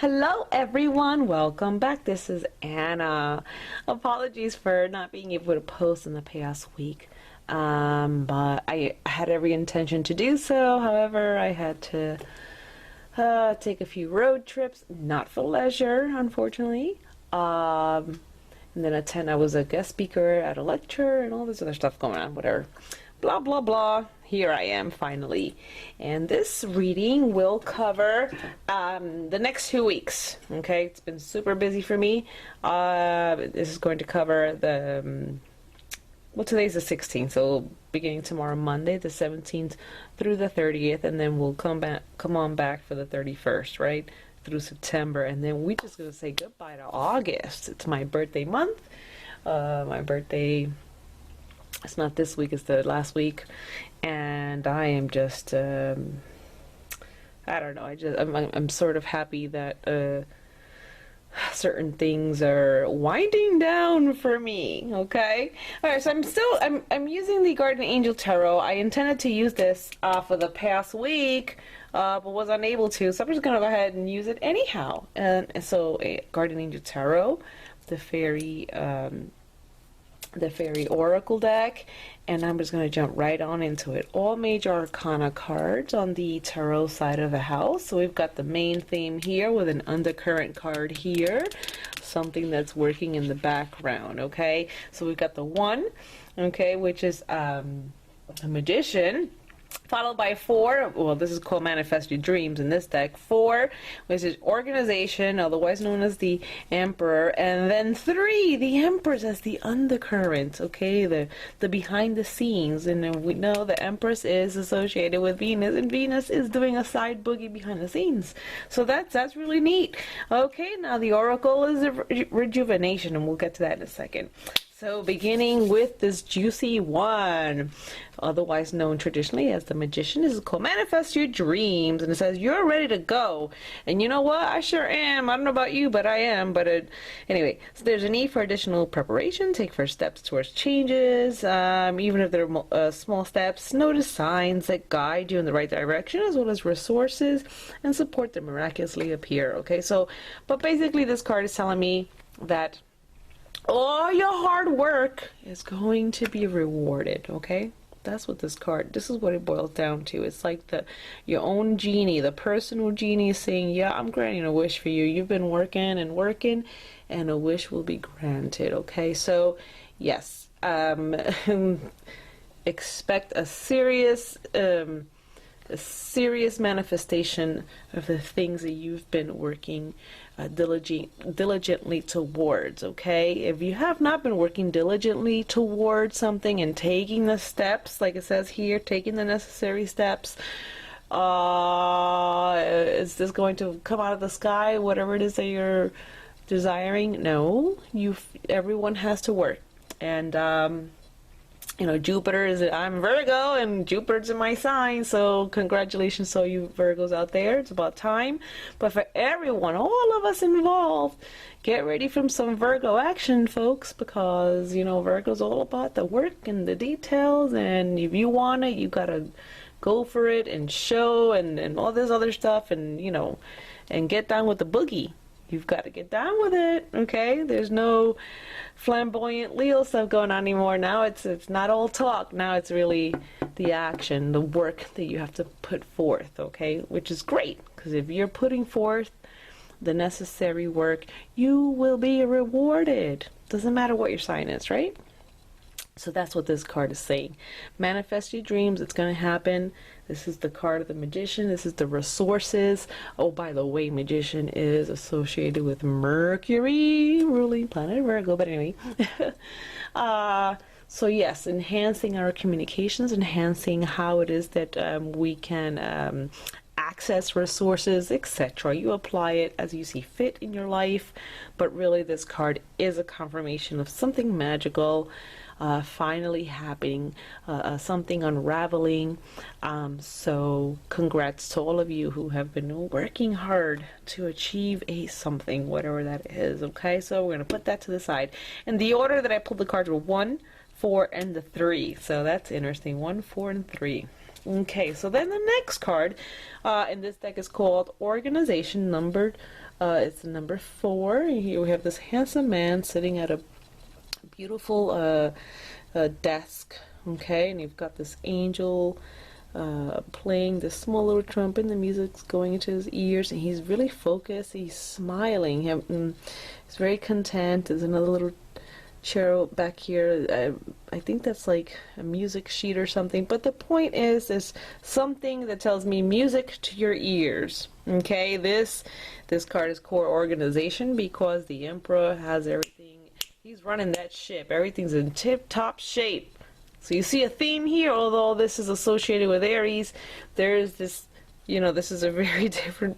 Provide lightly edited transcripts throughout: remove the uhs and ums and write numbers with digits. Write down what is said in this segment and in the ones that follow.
Hello everyone, welcome back. This is Anna. Apologies for not being able to post in the past week, but I had every intention to do so. However, I had to take a few road trips, not for leisure, unfortunately. And then I was a guest speaker at a lecture and all this other stuff going on, whatever. Blah, blah, blah. Here I am finally. And this reading will cover the next 2 weeks. Okay, it's been super busy for me. This is going to cover well, today's the 16th, so beginning tomorrow, Monday, the 17th through the 30th, and then we'll come on back for the 31st, right? Through September, and then we're just gonna say goodbye to August. It's my birthday month. My birthday, it's not this week, it's the last week, and I am just I don't know, I'm sort of happy that certain things are winding down for me. Okay, all right, so I'm using the Guardian Angel Tarot. I intended to use this for the past week, but was unable to, so I'm just gonna go ahead and use it anyhow. And so Guardian Angel Tarot, the fairy oracle deck, and I'm just going to jump right on into it. All major arcana cards on the tarot side of the house. So we've got the main theme here with an undercurrent card here, something that's working in the background. Okay, so we've got the one, okay, which is a magician, followed by 4. Well, this is called Manifest Your Dreams in this deck. 4, which is organization, otherwise known as the Emperor, and then 3, the Empress, as the undercurrent. Okay, the behind the scenes, and we know the Empress is associated with Venus, and Venus is doing a side boogie behind the scenes. So that's really neat. Okay, now the Oracle is a rejuvenation, and we'll get to that in a second. So beginning with this juicy one, otherwise known traditionally as the Magician, this is called Manifest Your Dreams, and it says you're ready to go. And you know what? I sure am. I don't know about you, but I am. But anyway, so there's a need for additional preparation. Take first steps towards changes, even if they're small steps. Notice signs that guide you in the right direction, as well as resources and support that miraculously appear. Okay, so, but basically this card is telling me that all your hard work is going to be rewarded. Okay, that's what this is what it boils down to. It's like your own genie, the personal genie, saying, yeah, I'm granting a wish for you. You've been working and working, and a wish will be granted. Okay, so yes, expect a serious manifestation of the things that you've been working diligently towards. Okay, if you have not been working diligently towards something and taking the steps, like it says here, taking the necessary steps, is this going to come out of the sky, whatever it is that you're desiring? No, everyone has to work. And you know, Jupiter is, I'm Virgo, and Jupiter's in my sign, so congratulations to all you Virgos out there. It's about time. But for everyone, all of us involved, get ready for some Virgo action, folks, because, you know, Virgo's all about the work and the details, and if you want it, you gotta go for it and show and all this other stuff, and, you know, and get down with the boogie. You've got to get down with it, okay? There's no flamboyant Leo stuff going on anymore. Now it's not all talk. Now it's really the action, the work that you have to put forth, okay? Which is great, because if you're putting forth the necessary work, you will be rewarded. Doesn't matter what your sign is, right? So that's what this card is saying. Manifest your dreams. It's going to happen. This is the card of the Magician. This is the resources. Oh, by the way, Magician is associated with Mercury, ruling planet Virgo. But anyway. So yes, enhancing our communications, enhancing how it is that we can access resources, etc. You apply it as you see fit in your life. But really, this card is a confirmation of something magical finally happening, something unraveling. So congrats to all of you who have been working hard to achieve something, whatever that is. Okay, so we're going to put that to the side. And the order that I pulled the cards were 1, 4, and the 3. So that's interesting. 1, 4, and 3. Okay, so then the next card in this deck is called Organization, numbered. It's number 4. Here we have this handsome man sitting at a beautiful desk. Okay, and you've got this angel playing this small little trumpet, and the music's going into his ears, and he's really focused. He's smiling. He's very content. There's another little chair back here. I think that's like a music sheet or something. But the point is something that tells me music to your ears. Okay, this card is core organization, because the Emperor has everything. He's running that ship. Everything's in tip-top shape. So you see a theme here, although this is associated with Aries. There's this, this is a very different,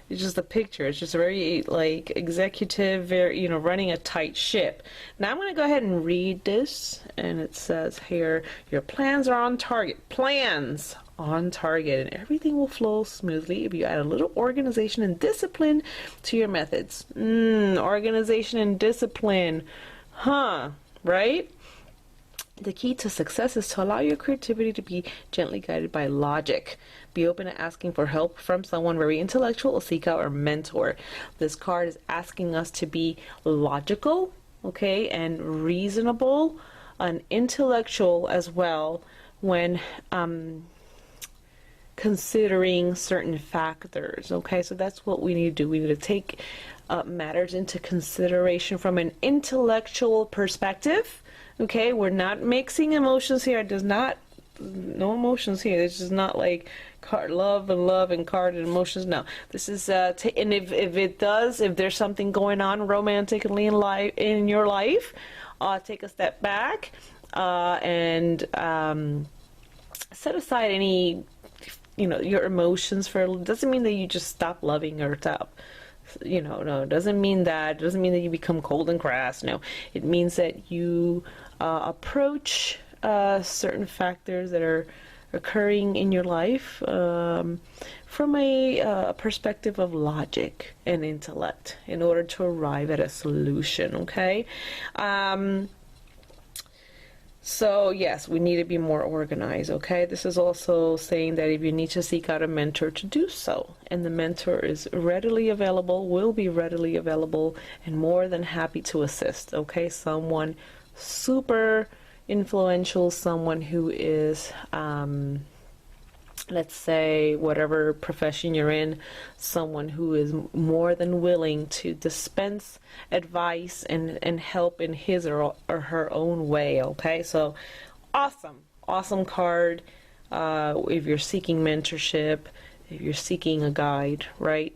it's just a picture. It's just very, like, executive, very, running a tight ship. Now I'm going to go ahead and read this, and it says here, your plans are on target. Plans on target, and everything will flow smoothly if you add a little organization and discipline to your methods. Organization and discipline. Right? The key to success is to allow your creativity to be gently guided by logic. Be open to asking for help from someone very intellectual, or seek out a mentor. This card is asking us to be logical, okay, and reasonable, and intellectual as well when considering certain factors. Okay, so that's what we need to do. We need to take matters into consideration from an intellectual perspective. Okay, we're not mixing emotions here. It does not, no emotions here. It's just not like card love and card and emotions. No, this is and if it does, if there's something going on romantically in your life, take a step back and set aside any, your emotions for. Doesn't mean that you just stop loving or stop. No, it doesn't mean that. It doesn't mean that you become cold and crass. No, it means that you approach certain factors that are occurring in your life from a perspective of logic and intellect in order to arrive at a solution. Okay. So yes, we need to be more organized, okay? This is also saying that if you need to seek out a mentor, to do so. And the mentor is readily available, will be readily available, and more than happy to assist, okay? Someone super influential, someone who is, let's say, whatever profession you're in, someone who is more than willing to dispense advice and help in his or her own way, okay? So, awesome card if you're seeking mentorship, if you're seeking a guide, right?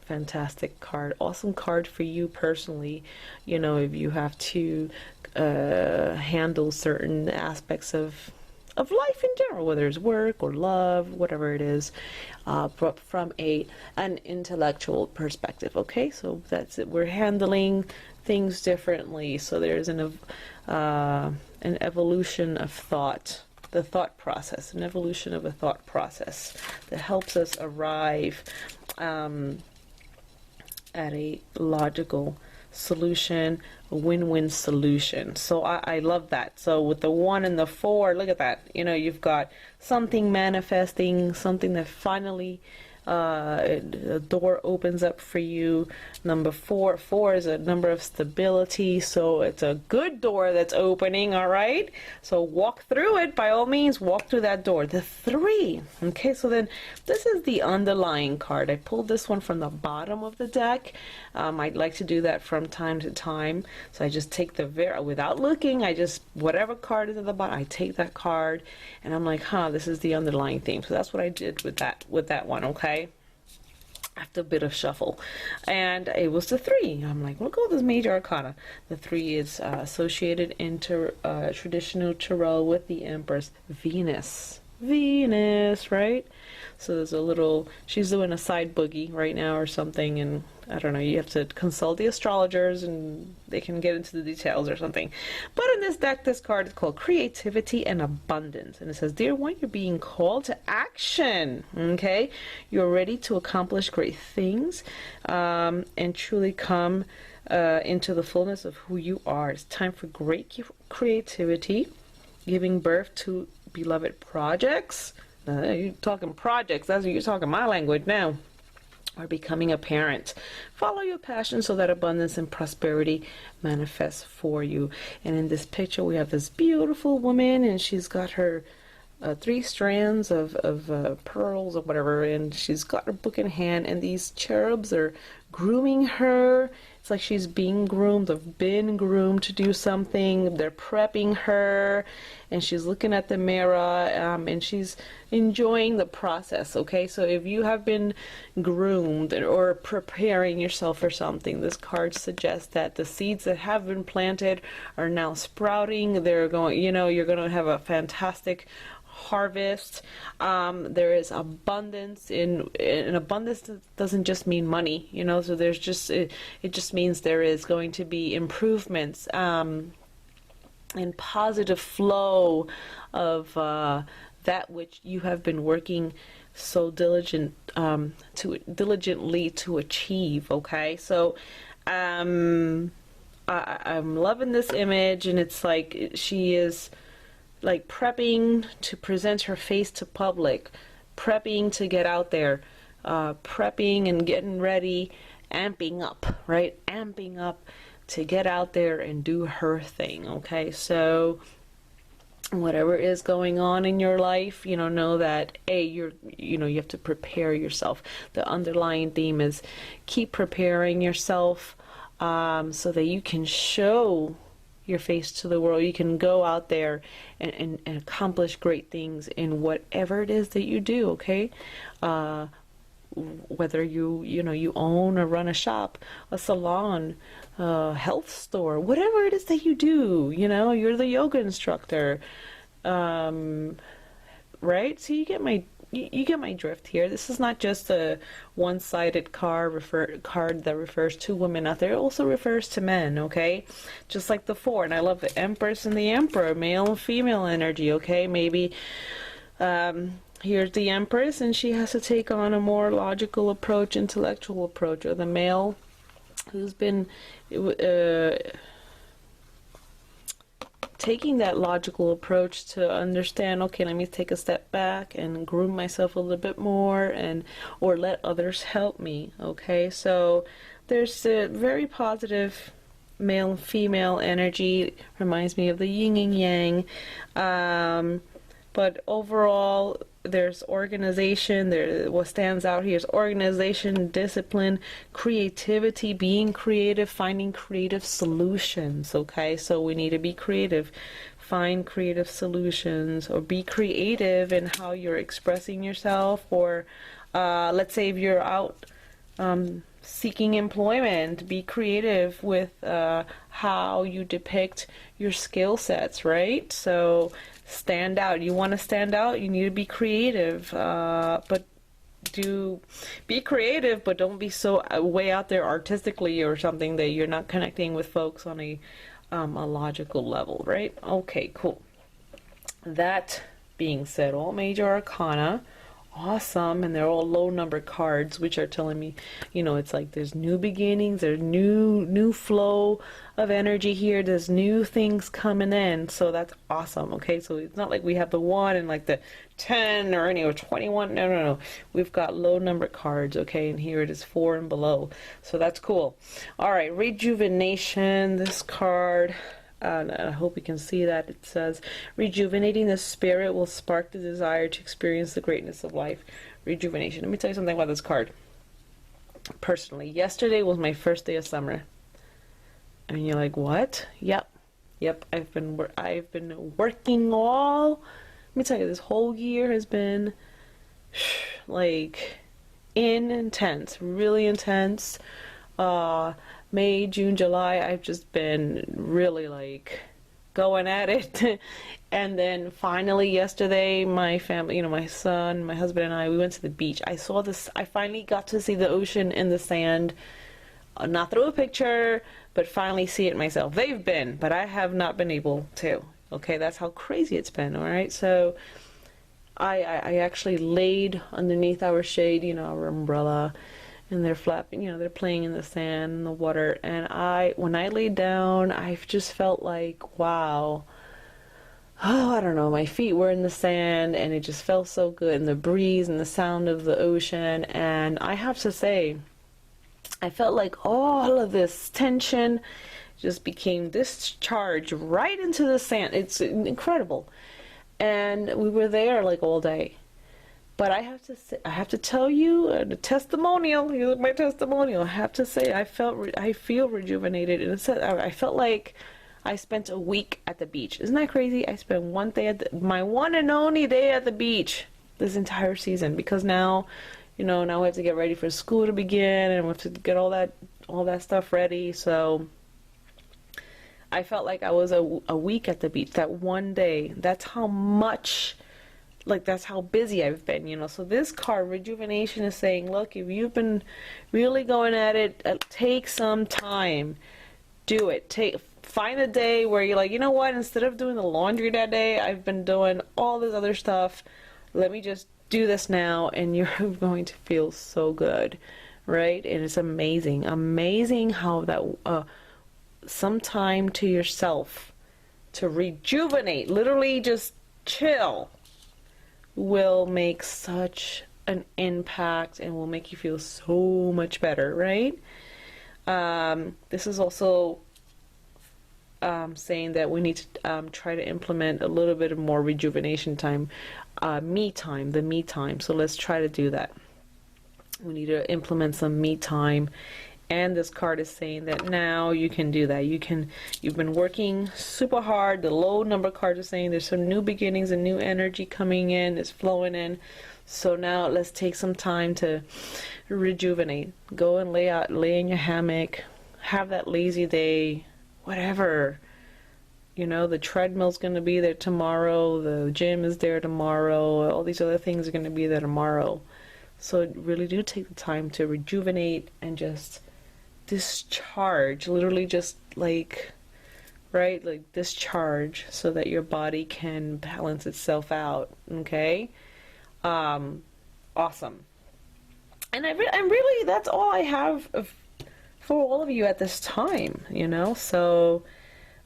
Fantastic card. Awesome card for you personally, if you have to handle certain aspects of life in general, whether it's work or love, whatever it is, from an intellectual perspective. Okay, so that's it. We're handling things differently. So there's an evolution of thought, the thought process, an evolution of a thought process that helps us arrive at a logical solution, a win-win solution. So I love that. So with the 1 and the 4, look at that. You've got something manifesting, something that finally a door opens up for you. Number 4 is a number of stability, so it's a good door that's opening. All right, so walk through it, by all means, walk through that door. The 3, okay, so then this is the underlying card. I pulled this one from the bottom of the deck. I'd like to do that from time to time, so I just take without looking, whatever card is at the bottom, I take that card and I'm like, this is the underlying theme. So that's what I did with that one. Okay, after a bit of shuffle, and it was the 3. I'm like, we'll go with this major arcana. The 3 is associated in traditional tarot with the Empress. Venus, right? So there's a little, she's doing a side boogie right now or something, and I don't know, you have to consult the astrologers and they can get into the details or something. But in this deck, this card is called Creativity and Abundance. And it says, dear one, you're being called to action. Okay? You're ready to accomplish great things and truly come into the fullness of who you are. It's time for great creativity, giving birth to beloved projects. You're talking projects. You're talking my language now. Or becoming a parent. Follow your passion so that abundance and prosperity manifests for you. And in this picture, we have this beautiful woman, and she's got her 3 strands of pearls or whatever, and she's got her book in hand, and these cherubs are grooming her. It's like she's being groomed, have been groomed to do something. They're prepping her, and she's looking at the mirror, and she's enjoying the process. Okay, so if you have been groomed or preparing yourself for something, this card suggests that the seeds that have been planted are now sprouting. They're going, you're going to have a fantastic harvest. There is abundance in abundance doesn't just mean money, so there's just it just means there is going to be improvements and positive flow of that which you have been working so diligently to achieve. Okay, so I'm loving this image, and it's like she is like prepping to present her face to public, prepping to get out there, prepping and getting ready, amping up, right? Amping up to get out there and do her thing. Okay, so whatever is going on in your life, know that you have to prepare yourself. The underlying theme is keep preparing yourself so that you can show your face to the world. You can go out there and accomplish great things in whatever it is that you do. Okay, whether you own or run a shop, a salon, health store, whatever it is that you do. You're the yoga instructor, right? So you get my drift here. This is not just a one-sided card that refers to women out there. It also refers to men, okay? Just like the 4. And I love the Empress and the Emperor, male and female energy, okay? Maybe here's the Empress, and she has to take on a more logical approach, intellectual approach, or the male who's been taking that logical approach to understand, okay, let me take a step back and groom myself a little bit more, or let others help me. Okay, so there's a very positive male and female energy. Reminds me of the yin and yang, but overall there's organization. What stands out here is organization, discipline, creativity, being creative, finding creative solutions. Okay, so we need to be creative, find creative solutions, or be creative in how you're expressing yourself. Or let's say if you're out seeking employment, be creative with how you depict your skill sets, right? So stand out. You want to stand out, you need to be creative, but be creative, but don't be so way out there artistically or something that you're not connecting with folks on a logical level, right? Okay, cool. That being said, all major arcana, awesome, and they're all low number cards, which are telling me, it's like there's new beginnings, there's new flow of energy here, there's new things coming in, so that's awesome. Okay, so it's not like we have the 1 and like the 10 or 21. No, we've got low number cards. Okay, and here it is 4 and below, so that's cool. All right, rejuvenation. This card, and I hope you can see that it says, rejuvenating the spirit will spark the desire to experience the greatness of life. Rejuvenation. Let me tell you something about this card. Personally, yesterday was my first day of summer. And you're like, what? Yep. I've been working all. Let me tell you, this whole year has been like intense, really intense. May, June, July, I've just been really like going at it. And then finally yesterday, my family, my son, my husband and I, we went to the beach. I finally got to see the ocean in the sand, not through a picture, but finally see it myself. They've been, but I have not been able to. Okay, that's how crazy it's been. All right, so I actually laid underneath our shade, our umbrella, and they're flapping, they're playing in the sand and the water. And when I laid down, I just felt like, wow, oh, I don't know, my feet were in the sand and it just felt so good, and the breeze and the sound of the ocean. And I have to say, I felt like all of this tension just became discharged right into the sand. It's incredible. And we were there like all day. But I have to say, I have to tell you the testimonial. Here's my testimonial. I have to say, I feel rejuvenated, and I felt like I spent a week at the beach. Isn't that crazy? I spent one day my one and only day at the beach this entire season, because now, now we have to get ready for school to begin, and we have to get all that stuff ready. So I felt like I was a week at the beach that one day. That's how much, like, that's how busy I've been. So this card, Rejuvenation, is saying, look, if you've been really going at it, take some time. Do it. Find a day where you're like, you know what, instead of doing the laundry that day, I've been doing all this other stuff. Let me just do this now, and you're going to feel so good, right? And it's amazing. Amazing how that some time to yourself to rejuvenate, literally just chill, will make such an impact and will make you feel so much better, right? This is also saying that we need to try to implement a little bit of more rejuvenation time, me time. So let's try to do that. We need to implement some me time. And this card is saying that now you can do that. You've been working super hard. The low number card is saying there's some new beginnings and new energy coming in, it's flowing in. So now let's take some time to rejuvenate. Go and lay in your hammock, have that lazy day, whatever. The treadmill's going to be there tomorrow, the gym is there tomorrow, all these other things are going to be there tomorrow. So really do take the time to rejuvenate and just discharge, literally just like discharge, so that your body can balance itself out. Okay. Awesome. And I'm really, that's all I have for all of you at this time, so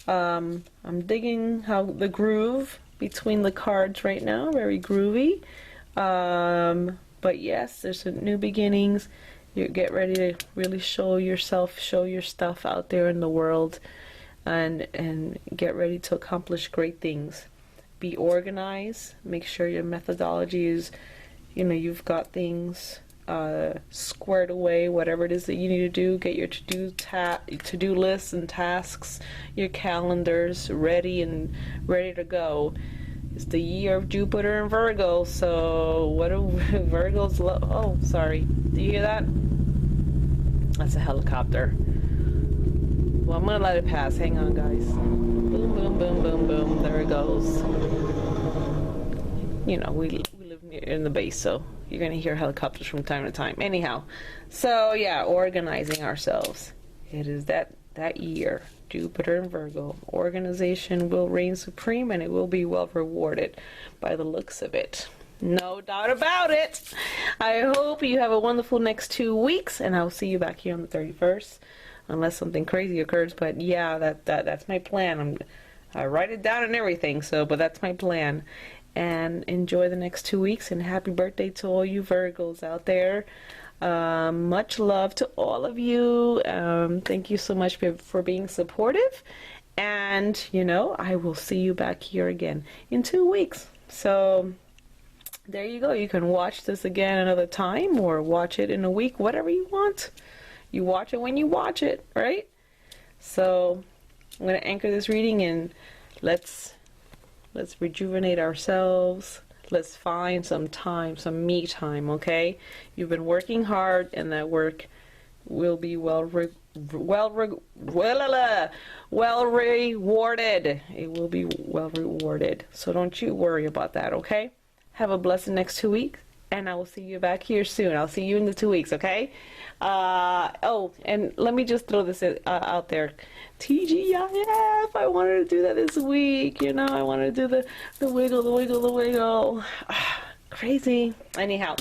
I'm digging how the groove between the cards right now, very groovy. But yes, there's some new beginnings. You get ready to really show yourself, show your stuff out there in the world, and get ready to accomplish great things. Be organized. Make sure your methodology is, you've got things squared away. Whatever it is that you need to do, get your to-do lists and tasks, your calendars ready to go. It's the year of Jupiter and Virgo, so what do Virgos love? Oh, sorry. Do you hear that? That's a helicopter. Well, I'm gonna let it pass. Hang on, guys. Boom, boom, boom, boom, boom. There it goes. We live near in the base, so you're gonna hear helicopters from time to time. Anyhow, so yeah, organizing ourselves. It is that year. Jupiter and Virgo. Organization will reign supreme, and it will be well rewarded by the looks of it. No doubt about it. I hope you have a wonderful next 2 weeks, and I'll see you back here on the 31st, unless something crazy occurs. But yeah, that's my plan. I write it down and everything. But that's my plan. And enjoy the next 2 weeks, and happy birthday to all you Virgos out there. Much love to all of you. Thank you so much for being supportive, and I will see you back here again in 2 weeks. So there you go. You can watch this again another time, or watch it in a week, whatever you want. You watch it when you watch it, right? So I'm going to anchor this reading, and let's rejuvenate ourselves. Let's find some time, some me time, okay? You've been working hard, and that work will be well rewarded. It will be well rewarded. So don't you worry about that, okay? Have a blessed next 2 weeks, and I will see you back here soon. I'll see you in the 2 weeks, okay? Oh, and let me just throw this out there. TGIF, I wanted to do that this week. I wanted to do the wiggle. Crazy. Anyhow,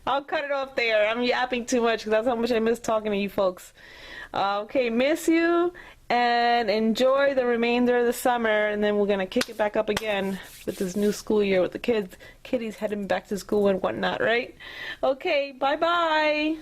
I'll cut it off there. I'm yapping too much because that's how much I miss talking to you folks. Okay, miss you, and enjoy the remainder of the summer, and then we're gonna kick it back up again with this new school year with the kiddies heading back to school and whatnot, right? Okay, bye bye.